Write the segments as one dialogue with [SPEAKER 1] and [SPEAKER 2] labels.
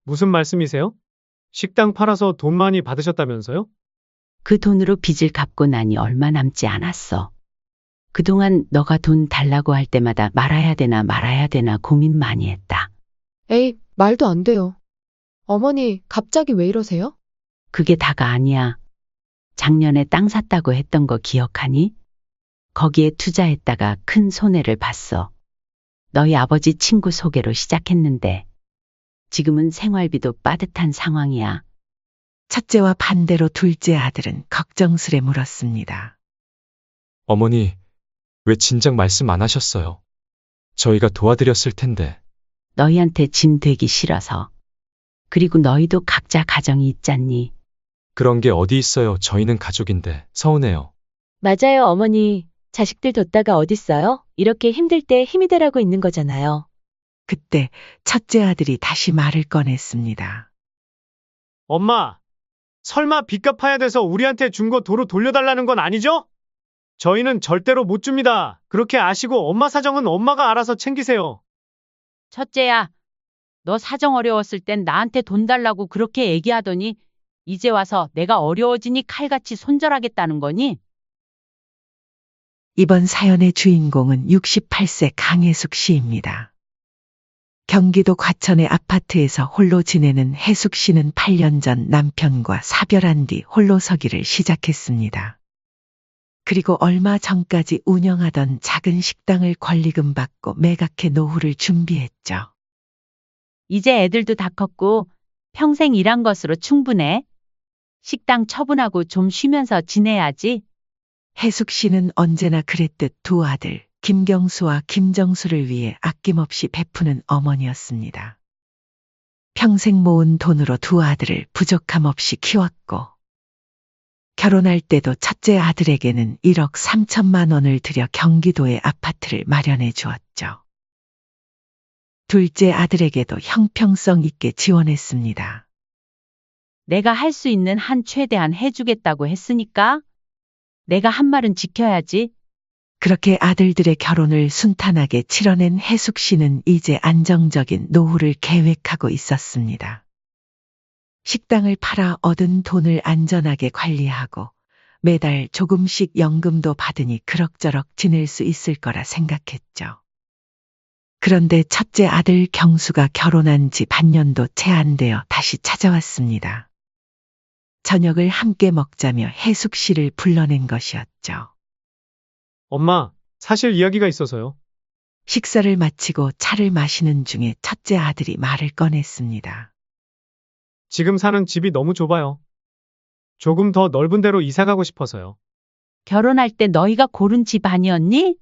[SPEAKER 1] 무슨 말씀이세요? 식당 팔아서 돈 많이 받으셨다면서요?
[SPEAKER 2] 그 돈으로 빚을 갚고 나니 얼마 남지 않았어. 그동안 너가 돈 달라고 할 때마다 말아야 되나 말아야 되나 고민 많이 했다.
[SPEAKER 3] 에이, 말도 안 돼요. 어머니, 갑자기 왜 이러세요?
[SPEAKER 2] 그게 다가 아니야. 작년에 땅 샀다고 했던 거 기억하니? 거기에 투자했다가 큰 손해를 봤어. 너희 아버지 친구 소개로 시작했는데 지금은 생활비도 빠듯한 상황이야.
[SPEAKER 4] 첫째와 반대로 둘째 아들은 걱정스레 물었습니다.
[SPEAKER 5] 어머니, 왜 진작 말씀 안 하셨어요? 저희가 도와드렸을 텐데.
[SPEAKER 2] 너희한테 짐 되기 싫어서. 그리고 너희도 각자 가정이 있잖니.
[SPEAKER 5] 그런 게 어디 있어요. 저희는 가족인데 서운해요.
[SPEAKER 6] 맞아요, 어머니. 자식들 뒀다가 어딨어요? 이렇게 힘들 때 힘이 되라고 있는 거잖아요.
[SPEAKER 4] 그때 첫째 아들이 다시 말을 꺼냈습니다.
[SPEAKER 1] 엄마, 설마 빚 갚아야 돼서 우리한테 준 거 도로 돌려달라는 건 아니죠? 저희는 절대로 못 줍니다. 그렇게 아시고 엄마 사정은 엄마가 알아서 챙기세요.
[SPEAKER 7] 첫째야, 너 사정 어려웠을 땐 나한테 돈 달라고 그렇게 얘기하더니 이제 와서 내가 어려워지니 칼같이 손절하겠다는 거니?
[SPEAKER 4] 이번 사연의 주인공은 68세 강혜숙 씨입니다. 경기도 과천의 아파트에서 홀로 지내는 혜숙 씨는 8년 전 남편과 사별한 뒤 홀로 서기를 시작했습니다. 그리고 얼마 전까지 운영하던 작은 식당을 권리금 받고 매각해 노후를 준비했죠.
[SPEAKER 7] 이제 애들도 다 컸고 평생 일한 것으로 충분해. 식당 처분하고 좀 쉬면서 지내야지.
[SPEAKER 4] 혜숙 씨는 언제나 그랬듯 두 아들 김경수와 김정수를 위해 아낌없이 베푸는 어머니였습니다. 평생 모은 돈으로 두 아들을 부족함 없이 키웠고 결혼할 때도 첫째 아들에게는 1억 3천만 원을 들여 경기도에 아파트를 마련해 주었죠. 둘째 아들에게도 형평성 있게 지원했습니다.
[SPEAKER 7] 내가 할 수 있는 한 최대한 해주겠다고 했으니까 내가 한 말은 지켜야지.
[SPEAKER 4] 그렇게 아들들의 결혼을 순탄하게 치러낸 혜숙 씨는 이제 안정적인 노후를 계획하고 있었습니다. 식당을 팔아 얻은 돈을 안전하게 관리하고 매달 조금씩 연금도 받으니 그럭저럭 지낼 수 있을 거라 생각했죠. 그런데 첫째 아들 경수가 결혼한 지 반년도 채 안 되어 다시 찾아왔습니다. 저녁을 함께 먹자며 혜숙 씨를 불러낸 것이었죠.
[SPEAKER 1] 엄마, 사실 이야기가 있어서요.
[SPEAKER 4] 식사를 마치고 차를 마시는 중에 첫째 아들이 말을 꺼냈습니다.
[SPEAKER 1] 지금 사는 집이 너무 좁아요. 조금 더 넓은 데로 이사 가고 싶어서요.
[SPEAKER 7] 결혼할 때 너희가 고른 집 아니었니?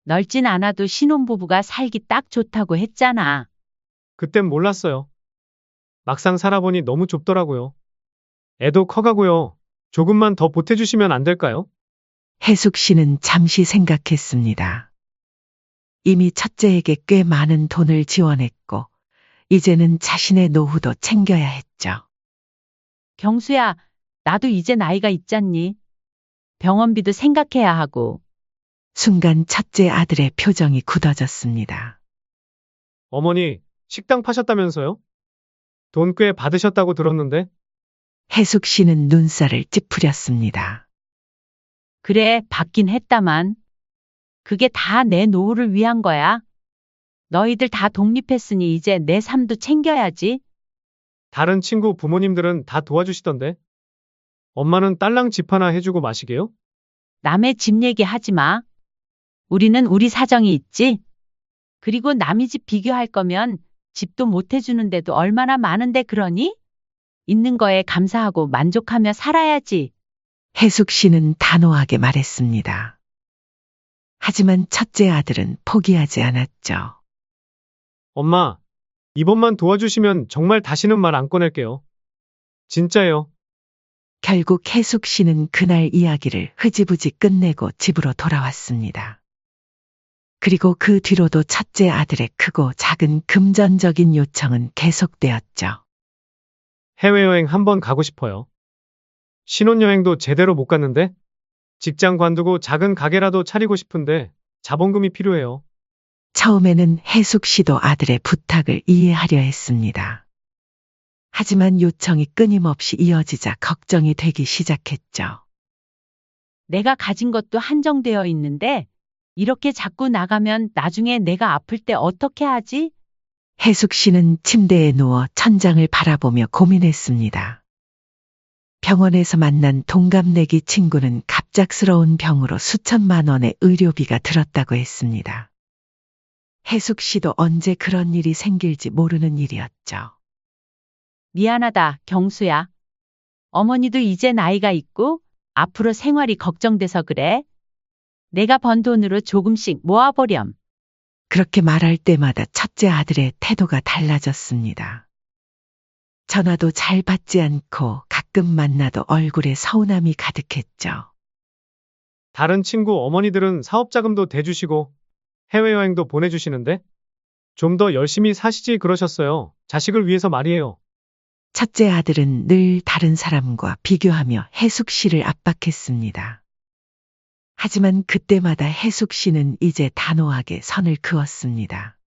[SPEAKER 7] 넓진 않아도 신혼부부가 살기 딱 좋다고 했잖아.
[SPEAKER 1] 그땐 몰랐어요. 막상 살아보니 너무 좁더라고요. 애도 커가고요. 조금만 더 보태주시면 안 될까요?
[SPEAKER 4] 혜숙 씨는 잠시 생각했습니다. 이미 첫째에게 꽤 많은 돈을 지원했고 이제는 자신의 노후도 챙겨야 했죠.
[SPEAKER 7] 경수야, 나도 이제 나이가 있잖니. 병원비도 생각해야 하고.
[SPEAKER 4] 순간 첫째 아들의 표정이 굳어졌습니다.
[SPEAKER 1] 어머니, 식당 파셨다면서요? 돈 꽤 받으셨다고 들었는데?
[SPEAKER 4] 혜숙 씨는 눈살을 찌푸렸습니다.
[SPEAKER 7] 그래, 받긴 했다만. 그게 다 내 노후를 위한 거야. 너희들 다 독립했으니 이제 내 삶도 챙겨야지.
[SPEAKER 1] 다른 친구 부모님들은 다 도와주시던데? 엄마는 딸랑 집 하나 해주고 마시게요?
[SPEAKER 7] 남의 집 얘기하지 마. 우리는 우리 사정이 있지. 그리고 남의 집 비교할 거면 집도 못 해주는데도 얼마나 많은데 그러니? 있는 거에 감사하고 만족하며 살아야지.
[SPEAKER 4] 혜숙 씨는 단호하게 말했습니다. 하지만 첫째 아들은 포기하지 않았죠.
[SPEAKER 1] 엄마, 이번만 도와주시면 정말 다시는 말 안 꺼낼게요. 진짜예요.
[SPEAKER 4] 결국 혜숙 씨는 그날 이야기를 흐지부지 끝내고 집으로 돌아왔습니다. 그리고 그 뒤로도 첫째 아들의 크고 작은 금전적인 요청은 계속되었죠.
[SPEAKER 1] 해외여행 한번 가고 싶어요. 신혼여행도 제대로 못 갔는데? 직장 관두고 작은 가게라도 차리고 싶은데 자본금이 필요해요.
[SPEAKER 4] 처음에는 혜숙 씨도 아들의 부탁을 이해하려 했습니다. 하지만 요청이 끊임없이 이어지자 걱정이 되기 시작했죠.
[SPEAKER 7] 내가 가진 것도 한정되어 있는데 이렇게 자꾸 나가면 나중에 내가 아플 때 어떻게 하지?
[SPEAKER 4] 혜숙 씨는 침대에 누워 천장을 바라보며 고민했습니다. 병원에서 만난 동갑내기 친구는 갑작스러운 병으로 수천만 원의 의료비가 들었다고 했습니다. 혜숙 씨도 언제 그런 일이 생길지 모르는 일이었죠.
[SPEAKER 7] 미안하다, 경수야. 어머니도 이제 나이가 있고 앞으로 생활이 걱정돼서 그래. 내가 번 돈으로 조금씩 모아보렴.
[SPEAKER 4] 그렇게 말할 때마다 첫째 아들의 태도가 달라졌습니다. 전화도 잘 받지 않고 가끔 만나도 얼굴에 서운함이 가득했죠.
[SPEAKER 1] 다른 친구 어머니들은 사업 자금도 대주시고 해외여행도 보내주시는데 좀 더 열심히 사시지 그러셨어요. 자식을 위해서 말이에요.
[SPEAKER 4] 첫째 아들은 늘 다른 사람과 비교하며 혜숙 씨를 압박했습니다. 하지만 그때마다 혜숙 씨는 이제 단호하게 선을 그었습니다.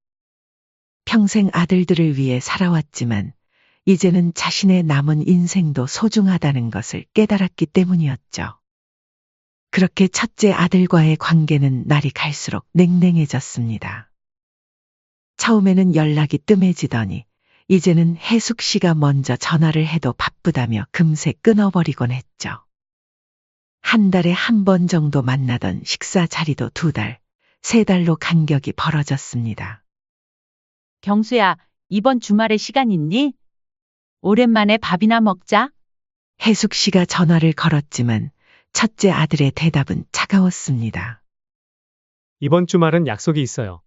[SPEAKER 4] 평생 아들들을 위해 살아왔지만 이제는 자신의 남은 인생도 소중하다는 것을 깨달았기 때문이었죠. 그렇게 첫째 아들과의 관계는 날이 갈수록 냉랭해졌습니다. 처음에는 연락이 뜸해지더니 이제는 혜숙 씨가 먼저 전화를 해도 바쁘다며 금세 끊어버리곤 했죠. 한 달에 한 번 정도 만나던 식사 자리도 2달, 3달로 간격이 벌어졌습니다.
[SPEAKER 7] 경수야, 이번 주말에 시간 있니? 오랜만에 밥이나 먹자.
[SPEAKER 4] 혜숙 씨가 전화를 걸었지만 첫째 아들의 대답은 차가웠습니다.
[SPEAKER 1] 이번 주말은 약속이 있어요.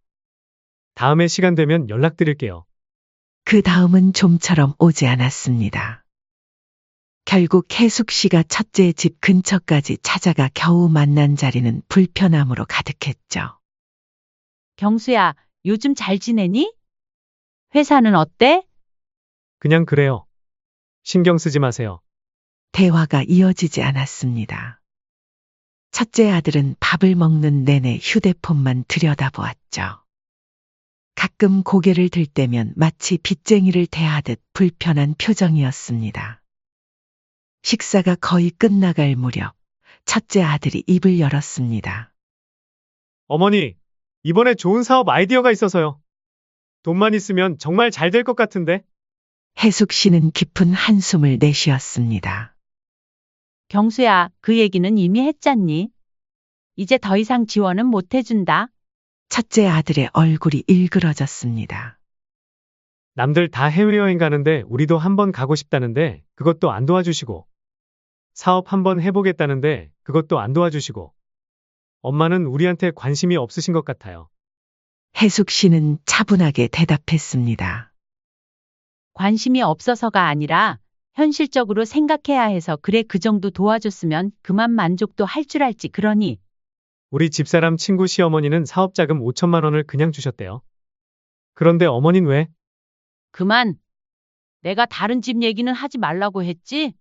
[SPEAKER 1] 다음에 시간 되면 연락드릴게요.
[SPEAKER 4] 그 다음은 좀처럼 오지 않았습니다. 결국 혜숙 씨가 첫째 집 근처까지 찾아가 겨우 만난 자리는 불편함으로 가득했죠.
[SPEAKER 7] 경수야, 요즘 잘 지내니? 회사는 어때?
[SPEAKER 1] 그냥 그래요. 신경 쓰지 마세요.
[SPEAKER 4] 대화가 이어지지 않았습니다. 첫째 아들은 밥을 먹는 내내 휴대폰만 들여다보았죠. 가끔 고개를 들 때면 마치 빚쟁이를 대하듯 불편한 표정이었습니다. 식사가 거의 끝나갈 무렵 첫째 아들이 입을 열었습니다.
[SPEAKER 1] 어머니, 이번에 좋은 사업 아이디어가 있어서요. 돈만 있으면 정말 잘 될 것 같은데.
[SPEAKER 4] 혜숙 씨는 깊은 한숨을 내쉬었습니다.
[SPEAKER 7] 경수야, 그 얘기는 이미 했잖니. 이제 더 이상 지원은 못 해준다.
[SPEAKER 4] 첫째 아들의 얼굴이 일그러졌습니다.
[SPEAKER 1] 남들 다 해외여행 가는데 우리도 한번 가고 싶다는데 그것도 안 도와주시고. 사업 한번 해보겠다는데 그것도 안 도와주시고. 엄마는 우리한테 관심이 없으신 것 같아요.
[SPEAKER 4] 혜숙 씨는 차분하게 대답했습니다.
[SPEAKER 7] 관심이 없어서가 아니라 현실적으로 생각해야 해서 그래 그 정도 도와줬으면 그만 만족도 할 줄 알지 그러니.
[SPEAKER 1] 우리 집사람 친구 시어머니는 사업 자금 5천만 원을 그냥 주셨대요. 그런데 어머닌 왜?
[SPEAKER 7] 그만. 내가 다른 집 얘기는 하지 말라고 했지?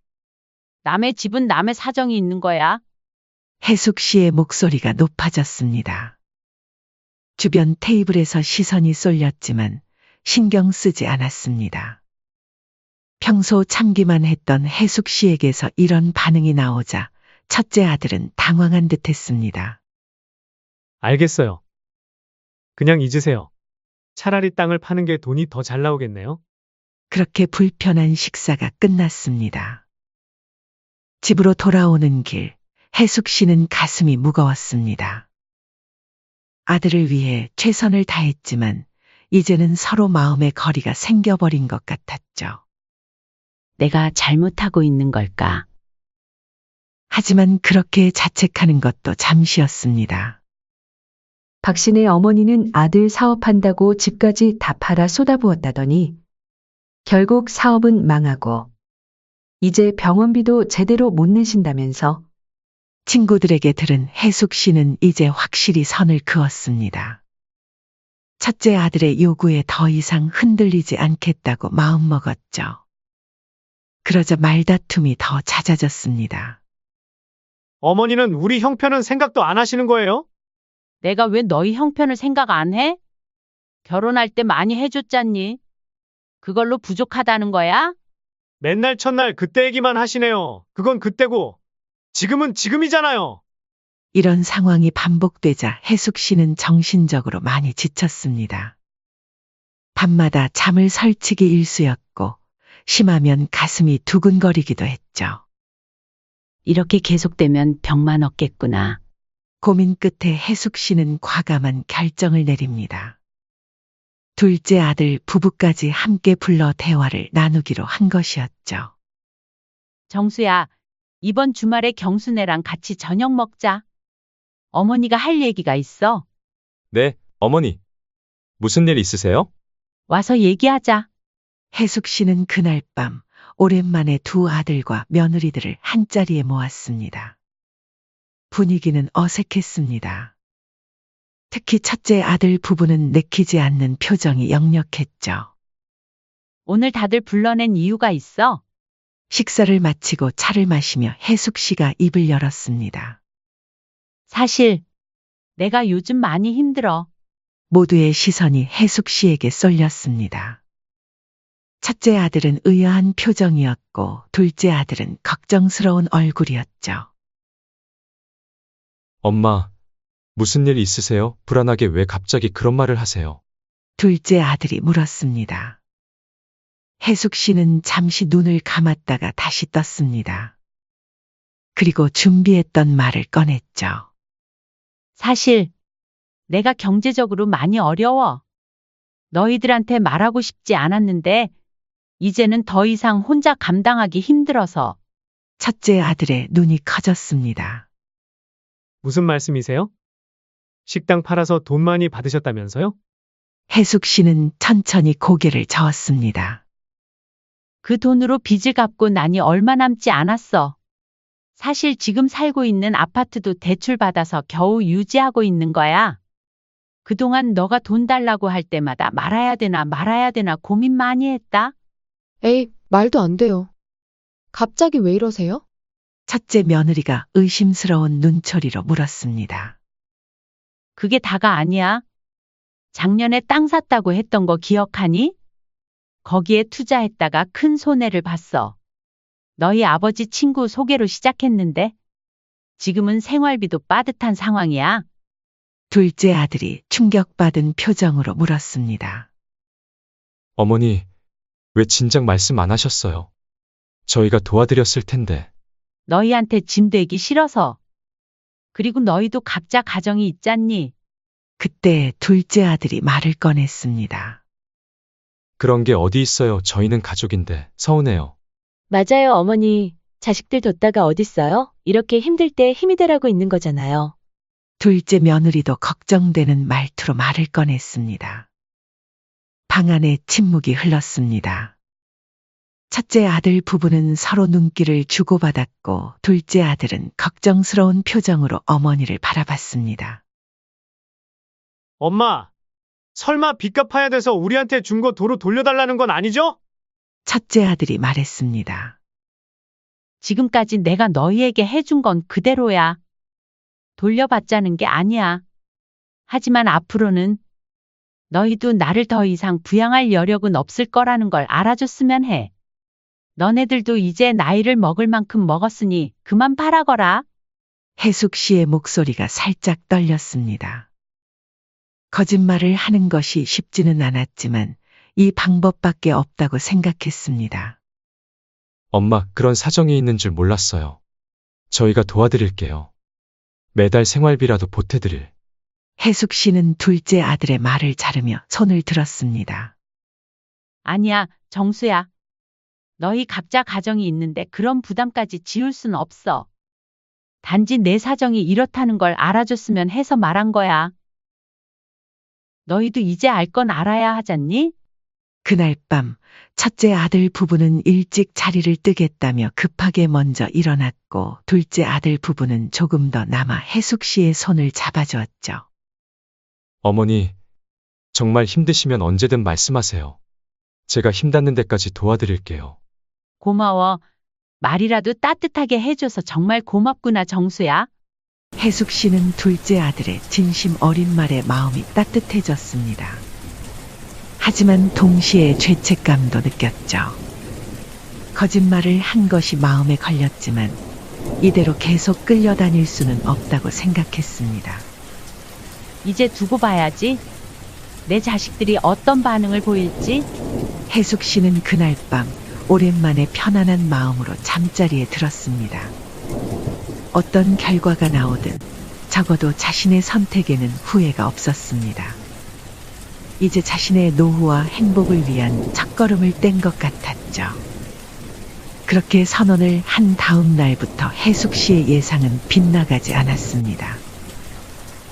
[SPEAKER 7] 남의 집은 남의 사정이 있는 거야.
[SPEAKER 4] 혜숙 씨의 목소리가 높아졌습니다. 주변 테이블에서 시선이 쏠렸지만 신경 쓰지 않았습니다. 평소 참기만 했던 혜숙 씨에게서 이런 반응이 나오자 첫째 아들은 당황한 듯 했습니다.
[SPEAKER 1] 알겠어요. 그냥 잊으세요. 차라리 땅을 파는 게 돈이 더 잘 나오겠네요.
[SPEAKER 4] 그렇게 불편한 식사가 끝났습니다. 집으로 돌아오는 길, 혜숙 씨는 가슴이 무거웠습니다. 아들을 위해 최선을 다했지만 이제는 서로 마음의 거리가 생겨버린 것 같았죠.
[SPEAKER 2] 내가 잘못하고 있는 걸까?
[SPEAKER 4] 하지만 그렇게 자책하는 것도 잠시였습니다.
[SPEAKER 8] 박신의 어머니는 아들 사업한다고 집까지 다 팔아 쏟아부었다더니 결국 사업은 망하고 이제 병원비도 제대로 못 내신다면서.
[SPEAKER 4] 친구들에게 들은 혜숙 씨는 이제 확실히 선을 그었습니다. 첫째 아들의 요구에 더 이상 흔들리지 않겠다고 마음먹었죠. 그러자 말다툼이 더 잦아졌습니다.
[SPEAKER 1] 어머니는 우리 형편은 생각도 안 하시는 거예요?
[SPEAKER 7] 내가 왜 너희 형편을 생각 안 해? 결혼할 때 많이 해줬잖니. 그걸로 부족하다는 거야?
[SPEAKER 1] 맨날 첫날 그때 얘기만 하시네요. 그건 그때고, 지금은 지금이잖아요.
[SPEAKER 4] 이런 상황이 반복되자 혜숙 씨는 정신적으로 많이 지쳤습니다. 밤마다 잠을 설치기 일쑤였고, 심하면 가슴이 두근거리기도 했죠.
[SPEAKER 2] 이렇게 계속되면 병만 얻겠구나.
[SPEAKER 4] 고민 끝에 혜숙 씨는 과감한 결정을 내립니다. 둘째 아들 부부까지 함께 불러 대화를 나누기로 한 것이었죠.
[SPEAKER 7] 정수야, 이번 주말에 경수네랑 같이 저녁 먹자. 어머니가 할 얘기가 있어.
[SPEAKER 5] 네, 어머니. 무슨 일 있으세요?
[SPEAKER 7] 와서 얘기하자.
[SPEAKER 4] 혜숙 씨는 그날 밤 오랜만에 두 아들과 며느리들을 한자리에 모았습니다. 분위기는 어색했습니다. 특히 첫째 아들 부부는 내키지 않는 표정이 역력했죠.
[SPEAKER 7] 오늘 다들 불러낸 이유가 있어.
[SPEAKER 4] 식사를 마치고 차를 마시며 혜숙 씨가 입을 열었습니다.
[SPEAKER 7] 사실 내가 요즘 많이 힘들어.
[SPEAKER 4] 모두의 시선이 혜숙 씨에게 쏠렸습니다. 첫째 아들은 의아한 표정이었고 둘째 아들은 걱정스러운 얼굴이었죠.
[SPEAKER 5] 엄마, 무슨 일 있으세요? 불안하게 왜 갑자기 그런 말을 하세요?
[SPEAKER 4] 둘째 아들이 물었습니다. 혜숙 씨는 잠시 눈을 감았다가 다시 떴습니다. 그리고 준비했던 말을 꺼냈죠.
[SPEAKER 7] 사실 내가 경제적으로 많이 어려워. 너희들한테 말하고 싶지 않았는데 이제는 더 이상 혼자 감당하기 힘들어서.
[SPEAKER 4] 첫째 아들의 눈이 커졌습니다.
[SPEAKER 1] 무슨 말씀이세요? 식당 팔아서 돈 많이 받으셨다면서요?
[SPEAKER 4] 혜숙 씨는 천천히 고개를 저었습니다.
[SPEAKER 7] 그 돈으로 빚을 갚고 나니 얼마 남지 않았어. 사실 지금 살고 있는 아파트도 대출 받아서 겨우 유지하고 있는 거야. 그동안 너가 돈 달라고 할 때마다 말아야 되나 말아야 되나 고민 많이 했다.
[SPEAKER 3] 에이, 말도 안 돼요. 갑자기 왜 이러세요?
[SPEAKER 4] 첫째 며느리가 의심스러운 눈초리로 물었습니다.
[SPEAKER 7] 그게 다가 아니야. 작년에 땅 샀다고 했던 거 기억하니? 거기에 투자했다가 큰 손해를 봤어. 너희 아버지 친구 소개로 시작했는데 지금은 생활비도 빠듯한 상황이야.
[SPEAKER 4] 둘째 아들이 충격받은 표정으로 물었습니다.
[SPEAKER 5] 어머니, 왜 진작 말씀 안 하셨어요? 저희가 도와드렸을 텐데.
[SPEAKER 7] 너희한테 짐 되기 싫어서. 그리고 너희도 각자 가정이 있잖니.
[SPEAKER 4] 그때 둘째 아들이 말을 꺼냈습니다.
[SPEAKER 5] 그런 게 어디 있어요? 저희는 가족인데 서운해요.
[SPEAKER 6] 맞아요, 어머니. 자식들 뒀다가 어딨어요? 이렇게 힘들 때 힘이 되라고 있는 거잖아요.
[SPEAKER 4] 둘째 며느리도 걱정되는 말투로 말을 꺼냈습니다. 방 안에 침묵이 흘렀습니다. 첫째 아들 부부는 서로 눈길을 주고받았고 둘째 아들은 걱정스러운 표정으로 어머니를 바라봤습니다.
[SPEAKER 1] 엄마, 설마 빚 갚아야 돼서 우리한테 준 거 도로 돌려달라는 건 아니죠?
[SPEAKER 4] 첫째 아들이 말했습니다.
[SPEAKER 7] 지금까지 내가 너희에게 해준 건 그대로야. 돌려받자는 게 아니야. 하지만 앞으로는 너희도 나를 더 이상 부양할 여력은 없을 거라는 걸 알아줬으면 해. 너네들도 이제 나이를 먹을 만큼 먹었으니 그만 바라거라.
[SPEAKER 4] 혜숙 씨의 목소리가 살짝 떨렸습니다. 거짓말을 하는 것이 쉽지는 않았지만 이 방법밖에 없다고 생각했습니다.
[SPEAKER 5] 엄마, 그런 사정이 있는 줄 몰랐어요. 저희가 도와드릴게요. 매달 생활비라도 보태드릴.
[SPEAKER 4] 혜숙 씨는 둘째 아들의 말을 자르며 손을 들었습니다.
[SPEAKER 7] 아니야, 정수야. 너희 각자 가정이 있는데 그런 부담까지 지울 순 없어. 단지 내 사정이 이렇다는 걸 알아줬으면 해서 말한 거야. 너희도 이제 알 건 알아야 하잖니?
[SPEAKER 4] 그날 밤 첫째 아들 부부는 일찍 자리를 뜨겠다며 급하게 먼저 일어났고 둘째 아들 부부는 조금 더 남아 혜숙 씨의 손을 잡아주었죠.
[SPEAKER 5] 어머니, 정말 힘드시면 언제든 말씀하세요. 제가 힘닿는 데까지 도와드릴게요.
[SPEAKER 7] 고마워. 말이라도 따뜻하게 해줘서 정말 고맙구나, 정수야.
[SPEAKER 4] 혜숙 씨는 둘째 아들의 진심 어린 말에 마음이 따뜻해졌습니다. 하지만 동시에 죄책감도 느꼈죠. 거짓말을 한 것이 마음에 걸렸지만 이대로 계속 끌려다닐 수는 없다고 생각했습니다.
[SPEAKER 7] 이제 두고 봐야지. 내 자식들이 어떤 반응을 보일지.
[SPEAKER 4] 해숙 씨는 그날 밤 오랜만에 편안한 마음으로 잠자리에 들었습니다. 어떤 결과가 나오든 적어도 자신의 선택에는 후회가 없었습니다. 이제 자신의 노후와 행복을 위한 첫걸음을 뗀 것 같았죠. 그렇게 선언을 한 다음 날부터 해숙 씨의 예상은 빗나가지 않았습니다.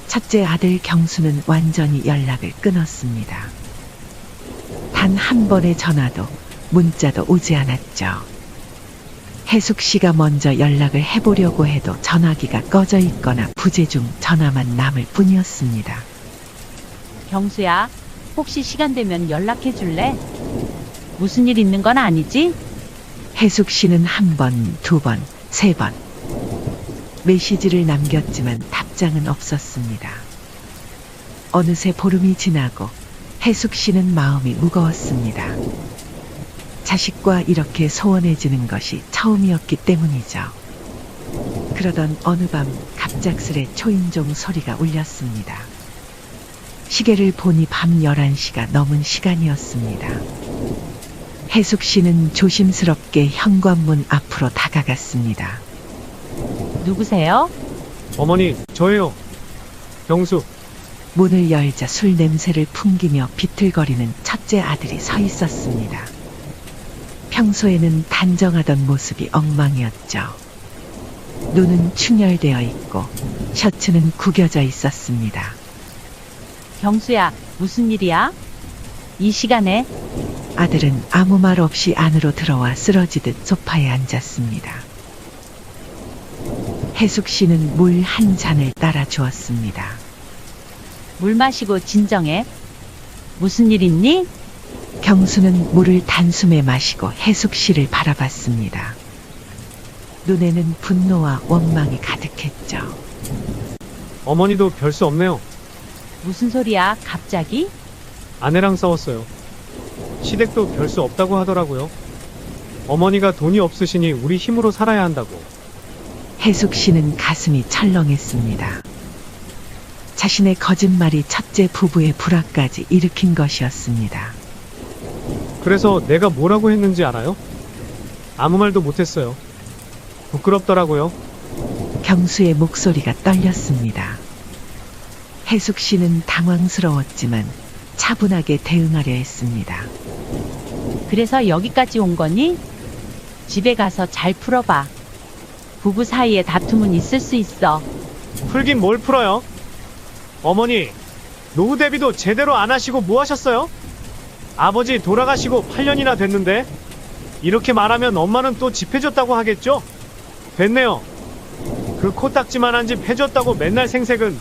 [SPEAKER 4] 첫째 아들 경수는 완전히 연락을 끊었습니다. 단 한 번의 전화도 문자도 오지 않았죠. 해숙 씨가 먼저 연락을 해보려고 해도 전화기가 꺼져 있거나 부재 중 전화만 남을 뿐이었습니다.
[SPEAKER 7] 경수야, 혹시 시간 되면 연락해 줄래? 무슨 일 있는 건 아니지?
[SPEAKER 4] 해숙 씨는 한 번, 두 번, 세 번 메시지를 남겼지만 답장은 없었습니다. 어느새 보름이 지나고 해숙 씨는 마음이 무거웠습니다. 자식과 이렇게 소원해지는 것이 처음이었기 때문이죠. 그러던 어느 밤 갑작스레 초인종 소리가 울렸습니다. 시계를 보니 밤 11시가 넘은 시간이었습니다. 해숙 씨는 조심스럽게 현관문 앞으로 다가갔습니다.
[SPEAKER 7] 누구세요?
[SPEAKER 1] 어머니, 저예요. 경수.
[SPEAKER 4] 문을 열자 술 냄새를 풍기며 비틀거리는 첫째 아들이 서 있었습니다. 평소에는 단정하던 모습이 엉망이었죠. 눈은 충혈되어 있고 셔츠는 구겨져 있었습니다.
[SPEAKER 7] 경수야, 무슨 일이야? 이 시간에?
[SPEAKER 4] 아들은 아무 말 없이 안으로 들어와 쓰러지듯 소파에 앉았습니다. 해숙 씨는 물 한 잔을 따라 주었습니다.
[SPEAKER 7] 물 마시고 진정해. 무슨 일 있니?
[SPEAKER 4] 경수는 물을 단숨에 마시고 해숙 씨를 바라봤습니다. 눈에는 분노와 원망이 가득했죠.
[SPEAKER 1] 어머니도 별 수 없네요.
[SPEAKER 7] 무슨 소리야, 갑자기?
[SPEAKER 1] 아내랑 싸웠어요. 시댁도 별 수 없다고 하더라고요. 어머니가 돈이 없으시니 우리 힘으로 살아야 한다고.
[SPEAKER 4] 해숙 씨는 가슴이 철렁했습니다. 자신의 거짓말이 첫째 부부의 불화까지 일으킨 것이었습니다.
[SPEAKER 1] 그래서 내가 뭐라고 했는지 알아요? 아무 말도 못했어요. 부끄럽더라고요.
[SPEAKER 4] 경수의 목소리가 떨렸습니다. 해숙 씨는 당황스러웠지만 차분하게 대응하려 했습니다.
[SPEAKER 7] 그래서 여기까지 온 거니? 집에 가서 잘 풀어봐. 부부 사이에 다툼은 있을 수 있어.
[SPEAKER 1] 풀긴 뭘 풀어요? 어머니, 노후 대비도 제대로 안 하시고 뭐 하셨어요? 아버지 돌아가시고 8년이나 됐는데 이렇게 말하면 엄마는 또 집 해줬다고 하겠죠? 됐네요. 그 코딱지만한 집 해줬다고 맨날 생색은.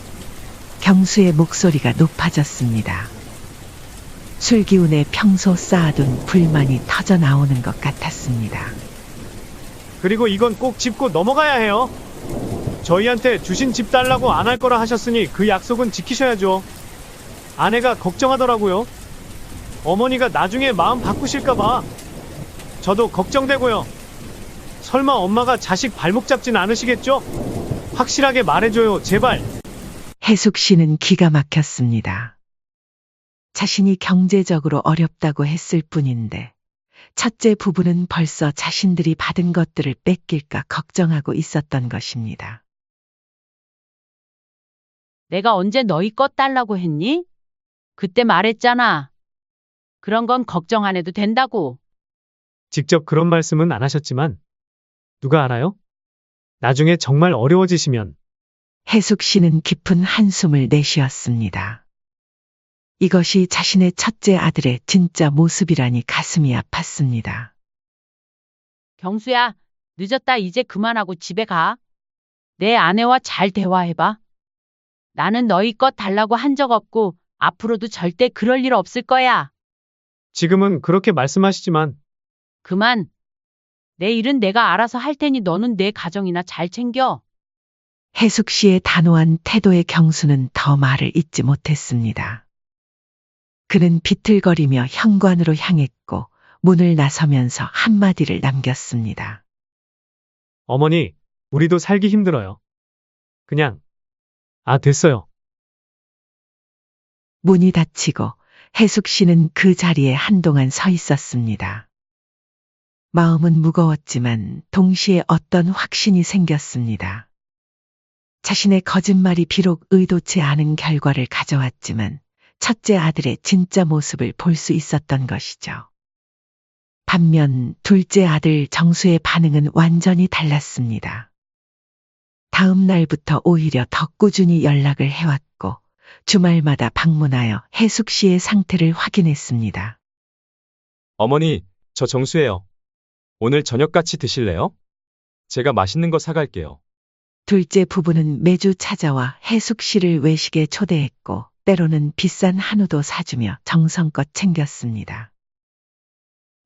[SPEAKER 4] 경수의 목소리가 높아졌습니다. 술 기운에 평소 쌓아둔 불만이 터져 나오는 것 같았습니다.
[SPEAKER 1] 그리고 이건 꼭 짚고 넘어가야 해요. 저희한테 주신 집 달라고 안 할 거라 하셨으니 그 약속은 지키셔야죠. 아내가 걱정하더라고요. 어머니가 나중에 마음 바꾸실까봐. 저도 걱정되고요. 설마 엄마가 자식 발목 잡진 않으시겠죠? 확실하게 말해줘요, 제발.
[SPEAKER 4] 해숙 씨는 기가 막혔습니다. 자신이 경제적으로 어렵다고 했을 뿐인데 첫째 부부는 벌써 자신들이 받은 것들을 뺏길까 걱정하고 있었던 것입니다.
[SPEAKER 7] 내가 언제 너희 것 달라고 했니? 그때 말했잖아. 그런 건 걱정 안 해도 된다고.
[SPEAKER 1] 직접 그런 말씀은 안 하셨지만 누가 알아요? 나중에 정말 어려워지시면.
[SPEAKER 4] 해숙 씨는 깊은 한숨을 내쉬었습니다. 이것이 자신의 첫째 아들의 진짜 모습이라니 가슴이 아팠습니다.
[SPEAKER 7] 경수야, 늦었다. 이제 그만하고 집에 가. 내 아내와 잘 대화해봐. 나는 너희 것 달라고 한 적 없고 앞으로도 절대 그럴 일 없을 거야.
[SPEAKER 1] 지금은 그렇게 말씀하시지만
[SPEAKER 7] 그만. 내 일은 내가 알아서 할 테니 너는 내 가정이나 잘 챙겨.
[SPEAKER 4] 해숙 씨의 단호한 태도에 경수는 더 말을 잇지 못했습니다. 그는 비틀거리며 현관으로 향했고 문을 나서면서 한마디를 남겼습니다.
[SPEAKER 1] 어머니, 우리도 살기 힘들어요. 그냥, 됐어요.
[SPEAKER 4] 문이 닫히고 혜숙 씨는 그 자리에 한동안 서 있었습니다. 마음은 무거웠지만 동시에 어떤 확신이 생겼습니다. 자신의 거짓말이 비록 의도치 않은 결과를 가져왔지만 첫째 아들의 진짜 모습을 볼 수 있었던 것이죠. 반면 둘째 아들 정수의 반응은 완전히 달랐습니다. 다음 날부터 오히려 더 꾸준히 연락을 해왔고 주말마다 방문하여 혜숙 씨의 상태를 확인했습니다.
[SPEAKER 5] 어머니, 저 정수예요. 오늘 저녁 같이 드실래요? 제가 맛있는 거 사갈게요.
[SPEAKER 4] 둘째 부부는 매주 찾아와 혜숙 씨를 외식에 초대했고 때로는 비싼 한우도 사주며 정성껏 챙겼습니다.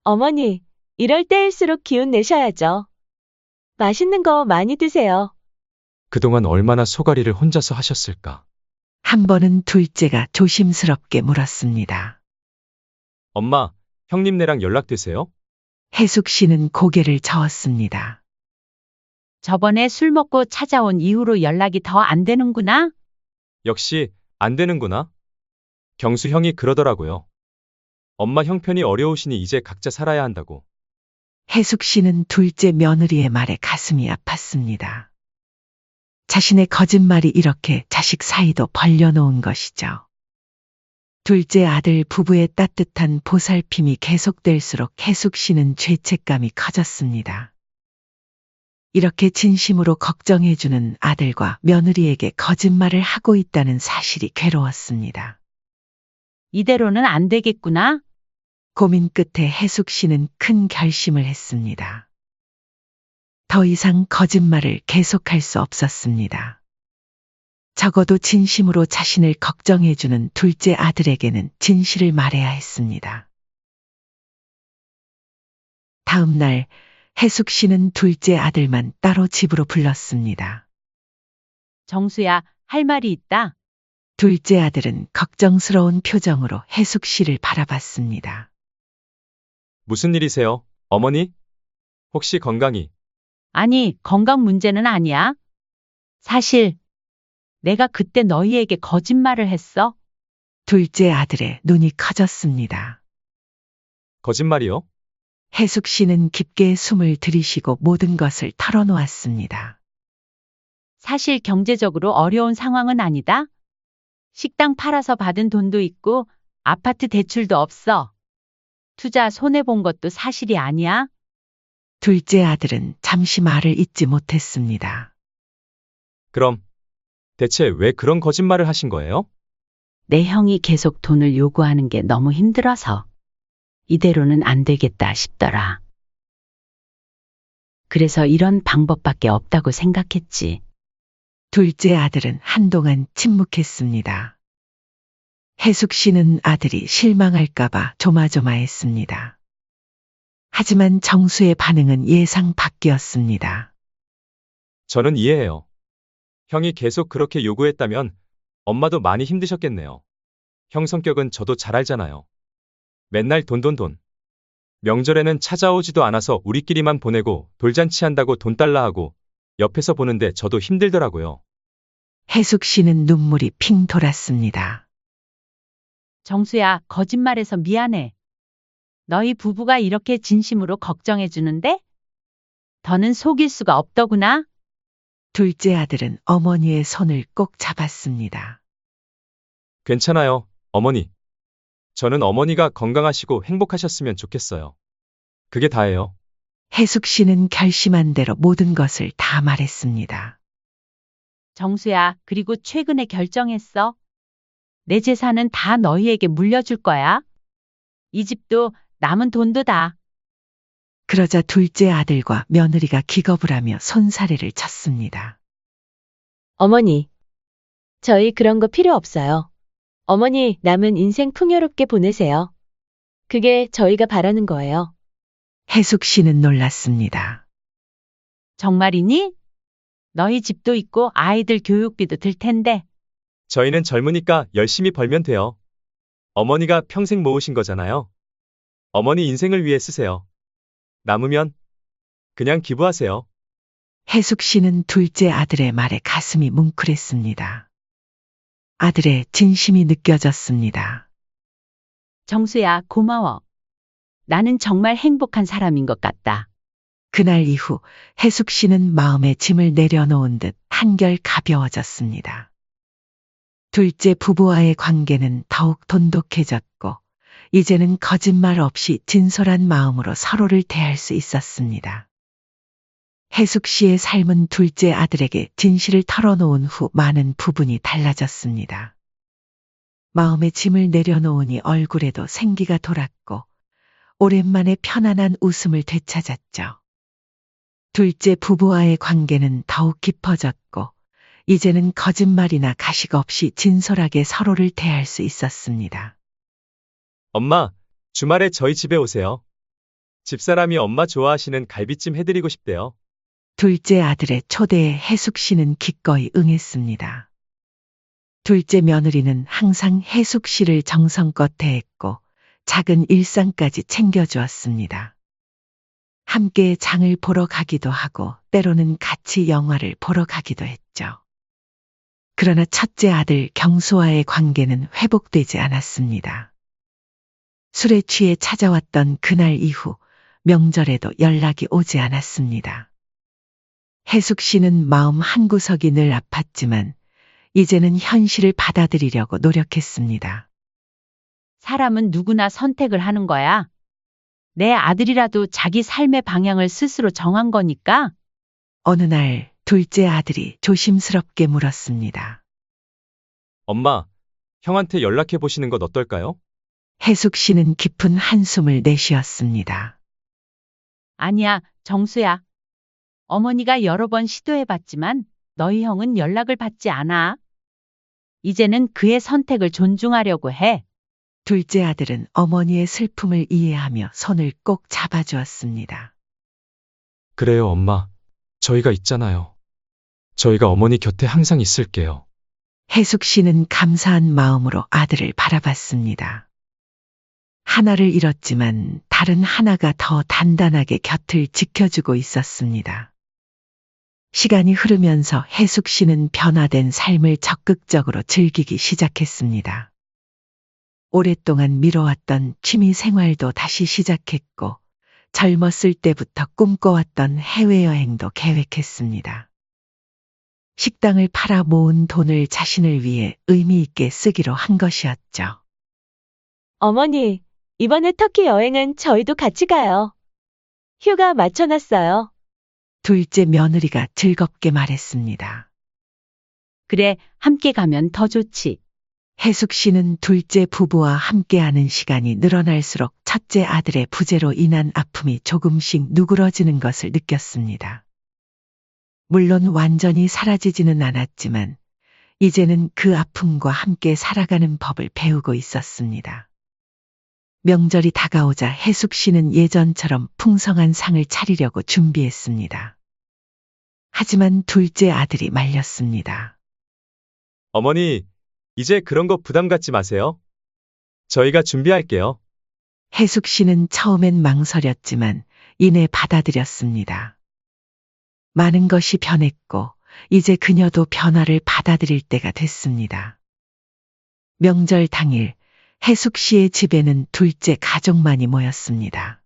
[SPEAKER 6] 어머니, 이럴 때일수록 기운 내셔야죠. 맛있는 거 많이 드세요.
[SPEAKER 5] 그동안 얼마나 소가리를 혼자서 하셨을까?
[SPEAKER 4] 한 번은 둘째가 조심스럽게 물었습니다.
[SPEAKER 5] 엄마, 형님네랑 연락되세요?
[SPEAKER 4] 혜숙 씨는 고개를 저었습니다.
[SPEAKER 7] 저번에 술 먹고 찾아온 이후로 연락이 더 안 되는구나?
[SPEAKER 5] 역시 안 되는구나. 경수 형이 그러더라고요. 엄마 형편이 어려우시니 이제 각자 살아야 한다고.
[SPEAKER 4] 혜숙 씨는 둘째 며느리의 말에 가슴이 아팠습니다. 자신의 거짓말이 이렇게 자식 사이도 벌려놓은 것이죠. 둘째 아들 부부의 따뜻한 보살핌이 계속될수록 혜숙 씨는 죄책감이 커졌습니다. 이렇게 진심으로 걱정해주는 아들과 며느리에게 거짓말을 하고 있다는 사실이 괴로웠습니다.
[SPEAKER 7] 이대로는 안 되겠구나.
[SPEAKER 4] 고민 끝에 혜숙 씨는 큰 결심을 했습니다. 더 이상 거짓말을 계속할 수 없었습니다. 적어도 진심으로 자신을 걱정해주는 둘째 아들에게는 진실을 말해야 했습니다. 다음 날 혜숙 씨는 둘째 아들만 따로 집으로 불렀습니다.
[SPEAKER 7] 정수야, 할 말이 있다.
[SPEAKER 4] 둘째 아들은 걱정스러운 표정으로 혜숙 씨를 바라봤습니다.
[SPEAKER 5] 무슨 일이세요, 어머니? 혹시 건강이?
[SPEAKER 7] 아니, 건강 문제는 아니야. 사실, 내가 그때 너희에게 거짓말을 했어.
[SPEAKER 4] 둘째 아들의 눈이 커졌습니다.
[SPEAKER 5] 거짓말이요?
[SPEAKER 4] 혜숙 씨는 깊게 숨을 들이쉬고 모든 것을 털어놓았습니다.
[SPEAKER 7] 사실 경제적으로 어려운 상황은 아니다. 식당 팔아서 받은 돈도 있고 아파트 대출도 없어. 투자 손해본 것도 사실이 아니야.
[SPEAKER 4] 둘째 아들은 잠시 말을 잇지 못했습니다.
[SPEAKER 5] 그럼 대체 왜 그런 거짓말을 하신 거예요?
[SPEAKER 2] 내 형이 계속 돈을 요구하는 게 너무 힘들어서 이대로는 안 되겠다 싶더라. 그래서 이런 방법밖에 없다고 생각했지.
[SPEAKER 4] 둘째 아들은 한동안 침묵했습니다. 혜숙 씨는 아들이 실망할까봐 조마조마했습니다. 하지만 정수의 반응은 예상 밖이었습니다.
[SPEAKER 5] 저는 이해해요. 형이 계속 그렇게 요구했다면 엄마도 많이 힘드셨겠네요. 형 성격은 저도 잘 알잖아요. 맨날 돈. 명절에는 찾아오지도 않아서 우리끼리만 보내고 돌잔치 한다고 돈 달라 하고 옆에서 보는데 저도 힘들더라고요.
[SPEAKER 4] 혜숙 씨는 눈물이 핑 돌았습니다.
[SPEAKER 7] 정수야, 거짓말해서 미안해. 너희 부부가 이렇게 진심으로 걱정해 주는데? 더는 속일 수가 없더구나.
[SPEAKER 4] 둘째 아들은 어머니의 손을 꼭 잡았습니다.
[SPEAKER 5] 괜찮아요, 어머니. 저는 어머니가 건강하시고 행복하셨으면 좋겠어요. 그게 다예요.
[SPEAKER 4] 혜숙 씨는 결심한 대로 모든 것을 다 말했습니다.
[SPEAKER 7] 정수야, 그리고 최근에 결정했어. 내 재산은 다 너희에게 물려줄 거야. 이 집도 남은 돈도 다.
[SPEAKER 4] 그러자 둘째 아들과 며느리가 기겁을 하며 손사래를 쳤습니다.
[SPEAKER 6] 어머니, 저희 그런 거 필요 없어요. 어머니, 남은 인생 풍요롭게 보내세요. 그게 저희가 바라는 거예요.
[SPEAKER 4] 혜숙 씨는 놀랐습니다.
[SPEAKER 7] 정말이니? 너희 집도 있고 아이들 교육비도 들 텐데.
[SPEAKER 5] 저희는 젊으니까 열심히 벌면 돼요. 어머니가 평생 모으신 거잖아요. 어머니 인생을 위해 쓰세요. 남으면 그냥 기부하세요.
[SPEAKER 4] 해숙 씨는 둘째 아들의 말에 가슴이 뭉클했습니다. 아들의 진심이 느껴졌습니다.
[SPEAKER 7] 정수야, 고마워. 나는 정말 행복한 사람인 것 같다.
[SPEAKER 4] 그날 이후 해숙 씨는 마음의 짐을 내려놓은 듯 한결 가벼워졌습니다. 둘째 부부와의 관계는 더욱 돈독해졌고, 이제는 거짓말 없이 진솔한 마음으로 서로를 대할 수 있었습니다. 해숙 씨의 삶은 둘째 아들에게 진실을 털어놓은 후 많은 부분이 달라졌습니다. 마음의 짐을 내려놓으니 얼굴에도 생기가 돌았고, 오랜만에 편안한 웃음을 되찾았죠. 둘째 부부와의 관계는 더욱 깊어졌고, 이제는 거짓말이나 가식 없이 진솔하게 서로를 대할 수 있었습니다.
[SPEAKER 5] 엄마, 주말에 저희 집에 오세요. 집사람이 엄마 좋아하시는 갈비찜 해드리고 싶대요.
[SPEAKER 4] 둘째 아들의 초대에 해숙 씨는 기꺼이 응했습니다. 둘째 며느리는 항상 해숙 씨를 정성껏 대했고, 작은 일상까지 챙겨주었습니다. 함께 장을 보러 가기도 하고, 때로는 같이 영화를 보러 가기도 했죠. 그러나 첫째 아들 경수와의 관계는 회복되지 않았습니다. 술에 취해 찾아왔던 그날 이후 명절에도 연락이 오지 않았습니다. 해숙 씨는 마음 한구석이 늘 아팠지만 이제는 현실을 받아들이려고 노력했습니다.
[SPEAKER 7] 사람은 누구나 선택을 하는 거야. 내 아들이라도 자기 삶의 방향을 스스로 정한 거니까.
[SPEAKER 4] 어느 날 둘째 아들이 조심스럽게 물었습니다.
[SPEAKER 5] 엄마, 형한테 연락해 보시는 것 어떨까요?
[SPEAKER 4] 해숙 씨는 깊은 한숨을 내쉬었습니다.
[SPEAKER 7] 아니야, 정수야. 어머니가 여러 번 시도해봤지만 너희 형은 연락을 받지 않아. 이제는 그의 선택을 존중하려고 해.
[SPEAKER 4] 둘째 아들은 어머니의 슬픔을 이해하며 손을 꼭 잡아주었습니다.
[SPEAKER 5] 그래요, 엄마. 저희가 있잖아요. 저희가 어머니 곁에 항상 있을게요.
[SPEAKER 4] 해숙 씨는 감사한 마음으로 아들을 바라봤습니다. 하나를 잃었지만 다른 하나가 더 단단하게 곁을 지켜주고 있었습니다. 시간이 흐르면서 해숙 씨는 변화된 삶을 적극적으로 즐기기 시작했습니다. 오랫동안 미뤄왔던 취미 생활도 다시 시작했고, 젊었을 때부터 꿈꿔왔던 해외여행도 계획했습니다. 식당을 팔아 모은 돈을 자신을 위해 의미 있게 쓰기로 한 것이었죠.
[SPEAKER 6] 어머니, 이번에 터키 여행은 저희도 같이 가요. 휴가 맞춰놨어요.
[SPEAKER 4] 둘째 며느리가 즐겁게 말했습니다.
[SPEAKER 7] 그래, 함께 가면 더 좋지.
[SPEAKER 4] 해숙 씨는 둘째 부부와 함께하는 시간이 늘어날수록 첫째 아들의 부재로 인한 아픔이 조금씩 누그러지는 것을 느꼈습니다. 물론 완전히 사라지지는 않았지만 이제는 그 아픔과 함께 살아가는 법을 배우고 있었습니다. 명절이 다가오자 해숙 씨는 예전처럼 풍성한 상을 차리려고 준비했습니다. 하지만 둘째 아들이 말렸습니다.
[SPEAKER 5] 어머니, 이제 그런 거 부담 갖지 마세요. 저희가 준비할게요.
[SPEAKER 4] 해숙 씨는 처음엔 망설였지만 이내 받아들였습니다. 많은 것이 변했고 이제 그녀도 변화를 받아들일 때가 됐습니다. 명절 당일 해숙 씨의 집에는 둘째 가족만이 모였습니다.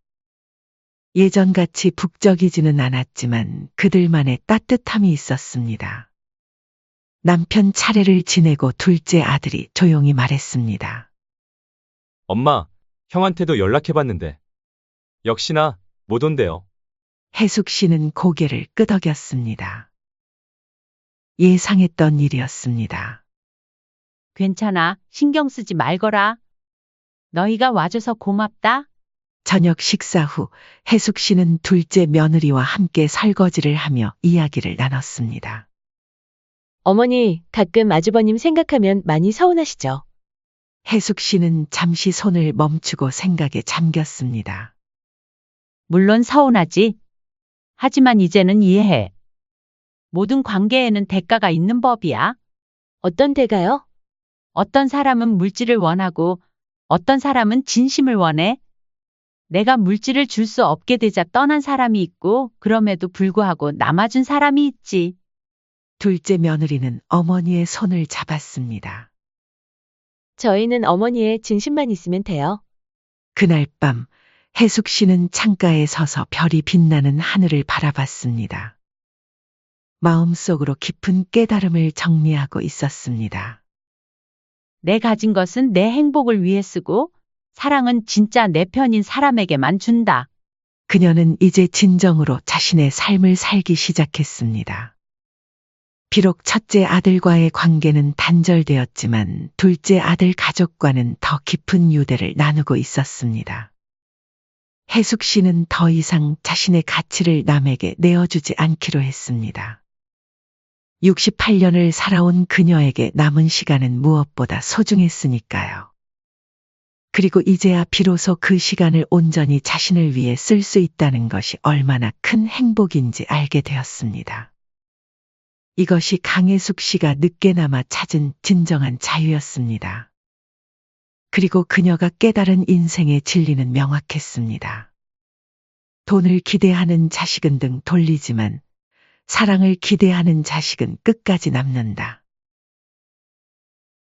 [SPEAKER 4] 예전같이 북적이지는 않았지만 그들만의 따뜻함이 있었습니다. 남편 차례를 지내고 둘째 아들이 조용히 말했습니다.
[SPEAKER 5] 엄마, 형한테도 연락해봤는데. 역시나 못 온대요.
[SPEAKER 4] 해숙 씨는 고개를 끄덕였습니다. 예상했던 일이었습니다.
[SPEAKER 7] 괜찮아, 신경 쓰지 말거라. 너희가 와줘서 고맙다.
[SPEAKER 4] 저녁 식사 후 해숙 씨는 둘째 며느리와 함께 설거지를 하며 이야기를 나눴습니다.
[SPEAKER 6] 어머니, 가끔 아주버님 생각하면 많이 서운하시죠?
[SPEAKER 4] 해숙 씨는 잠시 손을 멈추고 생각에 잠겼습니다.
[SPEAKER 7] 물론 서운하지. 하지만 이제는 이해해. 모든 관계에는 대가가 있는 법이야.
[SPEAKER 6] 어떤 대가요?
[SPEAKER 7] 어떤 사람은 물질을 원하고 어떤 사람은 진심을 원해. 내가 물질을 줄 수 없게 되자 떠난 사람이 있고 그럼에도 불구하고 남아준 사람이 있지.
[SPEAKER 4] 둘째 며느리는 어머니의 손을 잡았습니다.
[SPEAKER 6] 저희는 어머니의 진심만 있으면 돼요.
[SPEAKER 4] 그날 밤 혜숙 씨는 창가에 서서 별이 빛나는 하늘을 바라봤습니다. 마음속으로 깊은 깨달음을 정리하고 있었습니다.
[SPEAKER 7] 내 가진 것은 내 행복을 위해 쓰고 사랑은 진짜 내 편인 사람에게만 준다.
[SPEAKER 4] 그녀는 이제 진정으로 자신의 삶을 살기 시작했습니다. 비록 첫째 아들과의 관계는 단절되었지만 둘째 아들 가족과는 더 깊은 유대를 나누고 있었습니다. 혜숙 씨는 더 이상 자신의 가치를 남에게 내어주지 않기로 했습니다. 68년을 살아온 그녀에게 남은 시간은 무엇보다 소중했으니까요. 그리고 이제야 비로소 그 시간을 온전히 자신을 위해 쓸 수 있다는 것이 얼마나 큰 행복인지 알게 되었습니다. 이것이 강혜숙 씨가 늦게나마 찾은 진정한 자유였습니다. 그리고 그녀가 깨달은 인생의 진리는 명확했습니다. 돈을 기대하는 자식은 등 돌리지만 사랑을 기대하는 자식은 끝까지 남는다.